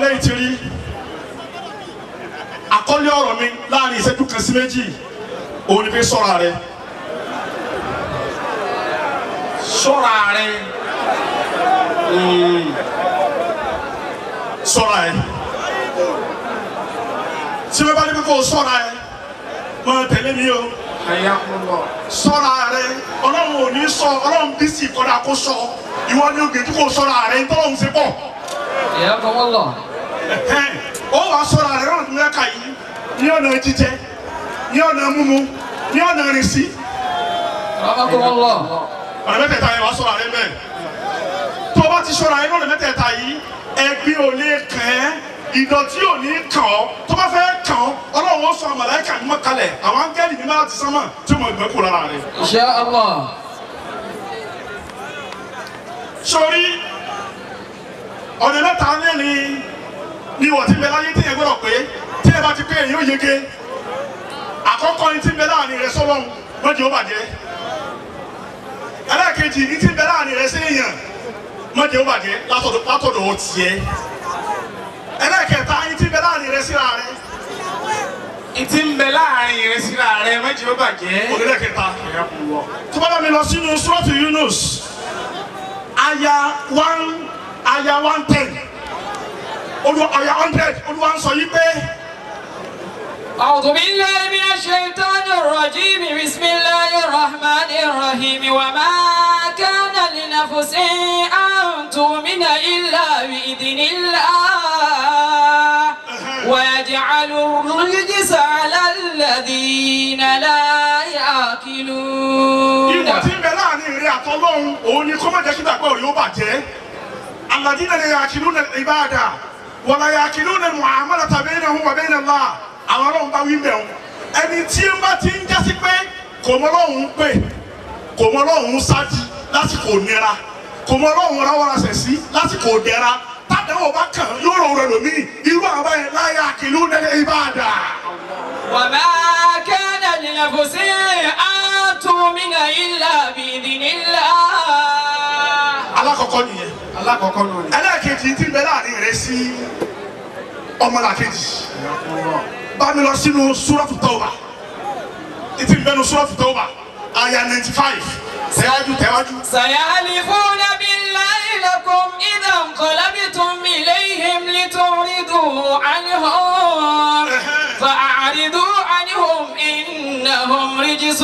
alẹ́ ìtìrí àkọ́lé ọ̀rọ̀ mi láàrin ìṣẹ́jú kan sí méjì òun ni pé ṣọ́ra rẹ ṣọ́ra rẹ ṣọ́ra ẹ tí wọ́n bá ní kó ṣọ́ra ẹ máa tẹ̀lé mi o ṣọ́ra rẹ ọlọ́run ò ní sọ ọlọ́run bí sì kọ́dà kó sọ ìwọ ni ògbé tí kò ṣọ́ra rẹ ń tọ́lọ́run ṣe pọ̀. ó wàá ṣọ́ra rẹ lọ́nà tó ń yẹ́ka yìí ní ọ̀nà jíjẹ ní ọ̀nà mímu ní ọ̀nà ìrìnsí. ọ̀nà mẹ́tẹ̀ẹ̀ta yẹn wàá ṣọ́ra rẹ bẹ́ẹ̀ tó o bá ti ṣọ́ra rẹ lọ́nà mẹ́tẹ̀ẹ̀ta yìí ẹgbẹ́ ò lè kàn ẹ́ ìdọ̀tí ò ní kàn ọ́ tó bá fẹ́ kàn ọ́ ọlọ́run ó sọ màláíkà ní mọ́kálẹ̀ àwọn áńgẹ́lì ní máa ti sánmà tí mo gbẹ́ kó lára rẹ̀. Insha Allah. sori ọ̀nà mẹ́ta ni wọ́n ti bẹ láyé tí yẹn gbọ́dọ̀ pé tí yẹn bá ti pé èyí ó yege àkọ́kọ́ ní ti bẹ láàrin rẹ sọ́lọ́run mọ́jọ́ ó bàjẹ́ ẹlẹ́ẹ̀kejì ní ti bẹ láàrin rẹ séèyàn mọ́jọ́ ó bàjẹ́ látọ̀dọ̀ ó tiẹ̀ ẹlẹ́ẹ̀kẹta ní ti bẹ láàrin rẹ síra rẹ ìtì ń bẹ láàrin rẹ síra rẹ mọ́jọ́ ó bàjẹ́ ẹlẹ́ẹ̀kẹta tó bá bá mi lọ sínú Suratu Yunus aya 110 aya 100 Olúwa ń sọ yí pé. أعوذ بالله من الشيطان الرجيم بسم الله الرحمن الرحيم وما كان لنفس أن تؤمن إلا بإذن الله ويجعل الرجس على الذين لا يعقلون. ìwọ tí ń bẹ láàrin ìrìn àtọlọ́hun òun ni kó má jẹ́ kí gbàgbọ́ rẹ̀ ó bàjẹ́ الذين لا يعقلون العبادة ولا يعقلون المعاملة بينهم وبين الله àwọn ọlọ́run bá wí bẹ̀rù ẹni tí ń bá ti ń jásí pé kò mọ ọlọ́run pé kò mọ ọlọ́run sáájú lásìkò nira kò mọ ọlọ́run ráwọ́rasẹ̀ sí lásìkò dẹ̀ra tádàwọ̀ bá kàn yóò rọ̀ rẹ̀ lómi irú àwọn báyẹn la ya'qiluna al-ibada. وما كان لنفس أن تؤمن إلا بإذن الله. alákọ̀ọ́kọ́ nìyẹn ẹlẹ́ẹ̀kejì tí ń bẹ láàrin rẹ̀ sí ọmọlàkejì bá mi lọ sínú Suratu Tawbah ìtì ń bẹnu Suratu Tawbah aya 95 tẹ̀wájú. سيحلفون بالله لكم إذا انقلبتم إليهم لتعرضوا عنهم فأعرضوا عنهم إنهم رجس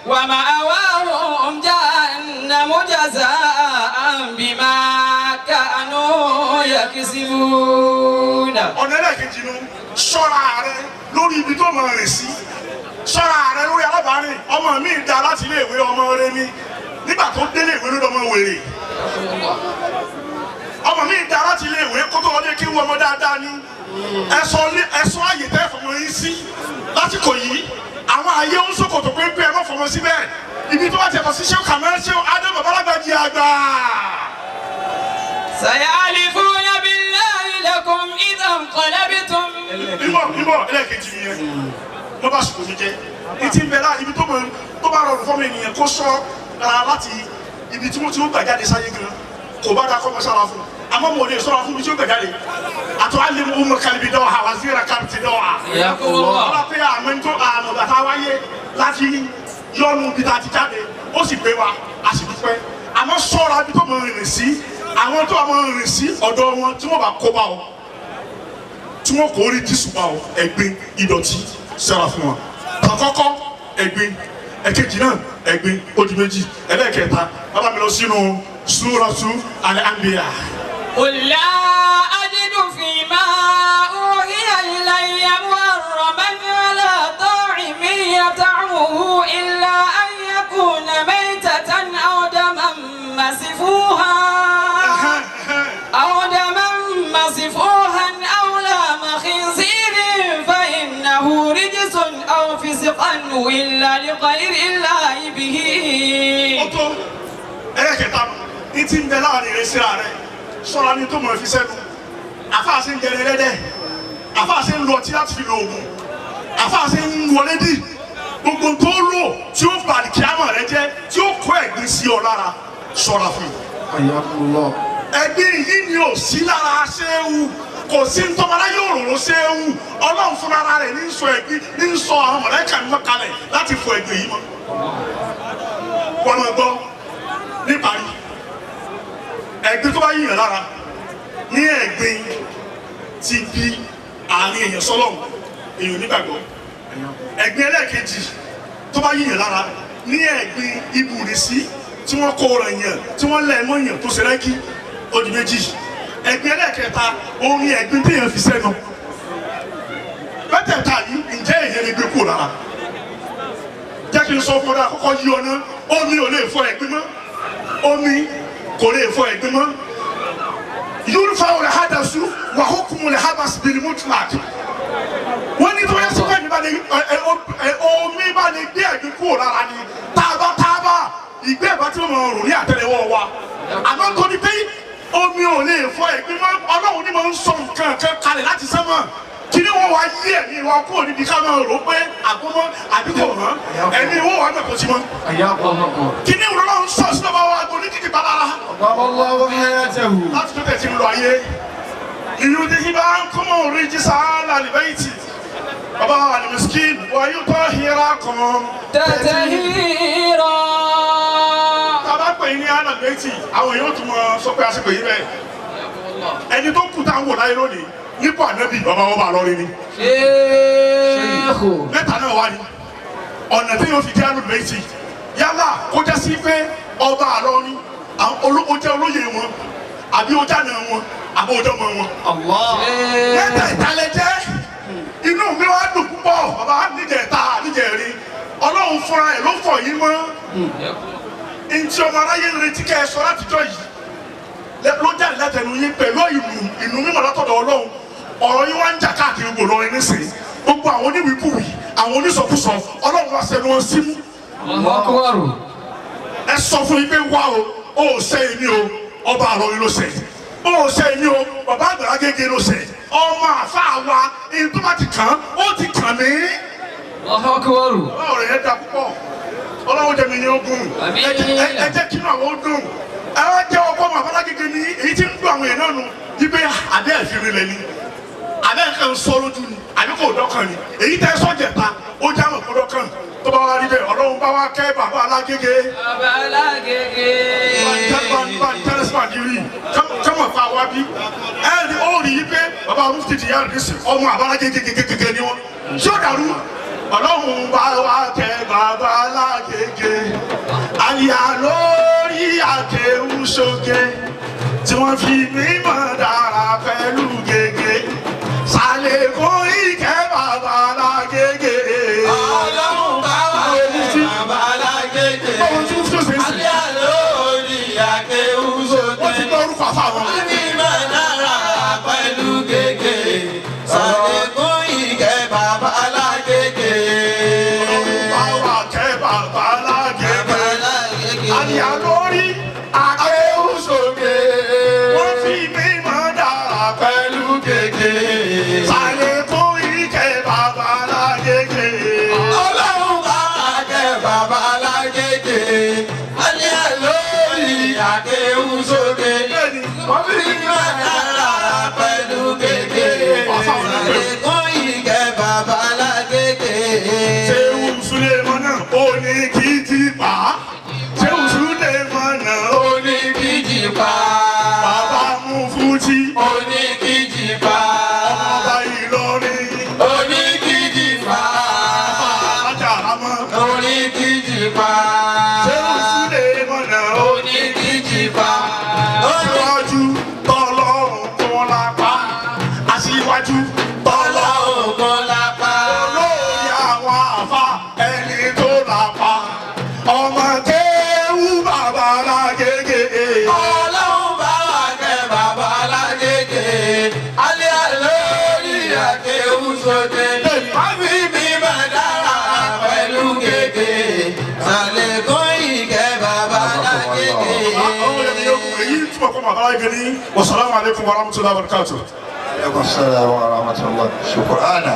ومأواهم جهنم جزاء بما كانوا يكسبون. ọ̀nà ẹlẹ́ẹ̀kejì nu ṣọ́ra rẹ lórí ibi tó máa rìn sí ṣọ́ra rẹ lórí alábàárìn ọmọ mi dá láti ilé ìwé ọmọ rẹ ní nígbà tó délé ìwé lórí ọmọ wèrè ọmọ mi dá láti ilé ìwé kó tó wọlé kí wọ́n ọmọ dáadáa ní ẹ̀sọ́ àyè tẹ́ fọmọ yín sí lásìkò yìí àwọn àyè ń sòkòtò pé ẹ má fọmọ síbẹ̀ ibi tó bá tẹ̀ kọ́ sí ṣé kàmẹ́ ṣé Ádámù Bàbálágbàjì àgbà. سيحلفون بالله لكم إذا انقلبتم. níbọ̀ ẹlẹ́ẹ̀kejì nìyẹn ló bá sùkò mi jẹ́ etí ń bẹ láà ibi tó bá rọrùn fọ́mọ ènìyàn kó sọ ara láti ibi tí wọ́n ti ń gbà jáde sáyé gan kò bá dáa kọ́ mọ́ sára fún àmọ́ mo lè sọ́ra fún mi tí ó gbà jáde àtọ́ alẹ́ mu mọ kalibi dọ́wọ́ ha wá sí ra kárìtì dọ́wọ́ ha. ọlọ́ pé àmọ́ tó àmọ́ bàtà wáyé láti yọnu bí ta ti jáde ó sì gbé wa a sì dúpẹ́ àmọ́ sọ́ra bí tó mọ rìn sí àwọn tó mọ rìn sí ọ̀dọ̀ wọn tí wọ́n bá kó bá ọ tí wọ́n kò rí dísù bá ọ ẹ̀gbin ìdọ̀tí sẹ́ra fún wa àkọ́kọ́ ẹ̀gbin ẹ̀kejì náà ẹ̀gbin odi méjì ẹlẹ́ẹ̀kẹta bàbá mi lọ sínú Suratu Al-Anbiya. قل لا أجد فيما أوحي إلي محرما على طاعم يطعمه إلا أن يكون ميتة أو دما مسفوحا أو لحم خنزير فإنه رجس أو فسقا إلا لغير الله به. ọ̀tọ̀ ẹlẹ́kẹta ní ti ń bẹ láàrin rẹ síra rẹ ṣọ́ra ní tó mọ̀ fi sẹ́nu àfáàṣe ń jẹrẹ lẹ́dẹ̀ àfáàṣe ń lu ọtí láti fi lo oògùn àfáàṣe ń wọlé dì gbogbo tó lò tí ó bàlì kíámà rẹ jẹ tí ó kó ẹ̀gbin sí ọ lára ṣọ́ra fún un. ẹ̀gbin yìí ni ò sí lára ṣéwù kò sí ntọ́mọdé yóò rò ṣéwù ọlọ́run fúnra rẹ̀ ní sọ ẹ̀gbin ní sọ àwọn mọ̀lẹ́kà ní mọ́kalẹ̀ láti fọ ẹ̀gbin yìí mọ́. wọ́n máa gbọ́ níparí ẹ̀gbin tó bá yíyàn lára ní ẹ̀gbin ti bí àárín èèyàn sọ́lọ́run èèyàn nígbàgbọ́ ẹ̀gbin ẹlẹ́ẹ̀kejì tó bá yíyàn lára ní ẹ̀gbin ibùrísí tí wọ́n kó ọ̀rọ̀ yẹn tí wọ́n lẹ̀ mọ́ yẹn tó ṣe rẹ́gí ó di méjì ẹ̀gbin ẹlẹ́ẹ̀kẹta òun ni ẹ̀gbin téèyàn fi sẹ́nu mẹ́tẹ̀ẹ̀ta yìí ǹjẹ́ èèyàn lè gbé kúrò lára jẹ́ kí n sọ fún ọ àkọ́kọ́ yí ọ náà omi ò lè fọ ẹ̀gbin mọ́ omi kò lè fọ ẹ̀gbin mọ́ yorùbá wọlé hadasu wà hókùnmù lè habas bìrì mutlak wọ́n ní tó yẹ sọ́kọ́ ẹ̀mí bá lè omi bá lè gbé ẹ̀gbin kúrò lára ni tábà ìgbé ẹ̀bá tí ó mọ̀ ọ̀rùn ní àtẹ́lẹwọ́ wa àmọ́ tó ní pé omi ò lè fọ ẹ̀gbin mọ́ ọlọ́run ní máa ń sọ nǹkan kan kalẹ̀ láti sánmọ̀ kí ni wọ́n wá yí ẹ̀mí wa kúrò níbi ká máa rò pé àgbọ̀mọ́ àbíkò hàn ẹ̀mí wọ́n wá mẹ́kọ̀ọ́ sí mọ́ kí ni ìrọ̀lọ́ ń sọ sínú ọba wa àgbo ní kìkì balára láti tó tẹ̀ sí ń lọ ayé ìlú ní ibà ń kọ́mọ̀ orí jísà lálìbẹ́yìtì bàbá wa ní miskin wà yóò tọ́ hira kan تطهيرا tàbá pè ní alàbẹ́yìtì àwọn èèyàn tún mọ sọ pé àsìkò yìí bẹ́ẹ̀ ẹni tó kú táwọn wò láyé lónìí nípò ànábì bàbá wọn bá lọrin ni شيخ mẹ́ta náà wá ní ọ̀nà tí yóò fi jẹ́ alàbẹ́yìtì yálà kó jẹ́ sí pé ọba àlọ́ni ó jẹ́ olóyè wọn àbí ó jáde wọn àbí ó jọmọ wọn. mẹ́ta ìtàlẹ̀ jẹ́ inú mi wá dùn púpọ̀ bàbá níjẹ̀ta níjẹ̀rin ọlọ́run fúnra ẹ̀ ló fọ̀ yín mọ́ ntí ọmọ aráyé ń retí kẹ́ ẹ sọ látijọ́ yìí ló jáde látẹnu yín pẹ̀lú ìlú mímọ́ látọ̀dọ̀ ọlọ́run ọ̀rọ̀ yín wá ń jà káàkiri gbò lọ́rin nísìnyí gbogbo àwọn oníwìkúwì àwọn onísọkúsọ ọlọ́run wá sẹ́nu wọn símú. ẹ sọ fún yín pé wá o ó ṣe é ní o ọba àlọ́rin ló ṣe ó ṣe é ní o bàbá àgbàlá gègé ló ṣe ọmọ àfáà wa èyí tó bá ti kàn ó ti kàn mí. ọ̀rọ̀ yẹn dá púpọ̀ ọlọ́run jẹ́ mi ní ogun ẹ jẹ́ kí inú àwọn ó dùn ẹ wá jẹ́ ọkọ ọmọ àbálá gègé ní èyí tí ń dùn àwọn èèyàn náà nù yípe adé ẹ̀fìrí lẹ ni adé nǹkan ń sọ lójú ni àbí kò dọ́kàn ni èyí tẹ́ sọ́jẹ̀ta ó já mọ̀ kó dọ́kàn tó bá wá rí bẹ́ẹ̀ ọlọ́run bá wá kẹ́ bàbá alágége tẹ́lẹ̀sìmàdìrì kọ́mọ̀ fà wá bí ẹ rí ó rí yí pé bàbá mufti ti yára nísì ọmọ àbálá gégé ni wọn ṣé ó dàrú ọlọ́run bá wá kẹ́ bàbá alágége àyà lórí àkéwù sókè tí wọ́n fi mímọ̀ dára pẹ̀lú gègé ṣàlékún ìkẹ́ bàbá alágége. Ọlọ́run bá wà ní bàbá alágége. Alẹ́ lórí àkéwù sókè. wọ́n ti gbọ́ orúkọ àfàwọn. Mímọ̀ dára pẹ̀lú gègé. Ṣàlékún ìkẹ́ bàbá alágége. Ọlọ́run bá wà kẹ́ bàbá alágége. àyà lórí àkéwù sókè. wọ́n fi mímọ̀ dára pẹ̀lú gègé. ṣàlékún ìkẹ́ bàbá alágége. Ọlọ́run bá wà kẹ́ bàbá alágége. Alẹ́ lórí àkéwù sókè. Wọ́n fi mímọ̀ dára pẹ̀lú gègé. Ṣàlékún ìkẹ́ bàbá alágége. Ṣéwù Sulemana ó ní kí ti pa á. Ṣéwù Sulemana ó Oníkìjìpá. bàbá Mufuti Oníkìjìpá. ọba Ìlọrin Oníkìjìpá. Ajáramọ́. Oníkìjìpá. Ṣéwù Sulemana ó Oníkìjìpá. síwájú tọ́lọ́run tó lápá. Aṣíwájú Ọlọ́run kan lápá. olórí àwọn àfa ẹni tó lápá. Ọmọ kéwú bàbá alágége. Ọlọ́run bá wà kẹ́ bàbá alágége. Alẹ́ lórí àkéwù sókè. Wọ́n fi mímọ̀ dára pẹ̀lú gègé. Ṣàlékún ìkẹ́ bàbá alágége. èyí túbọ̀ kọ́ bàbá alágége ní wasalaamu aleykum wa rahmatulahi wa barakatuh. عليكم السلام ورحمة الله شكرانا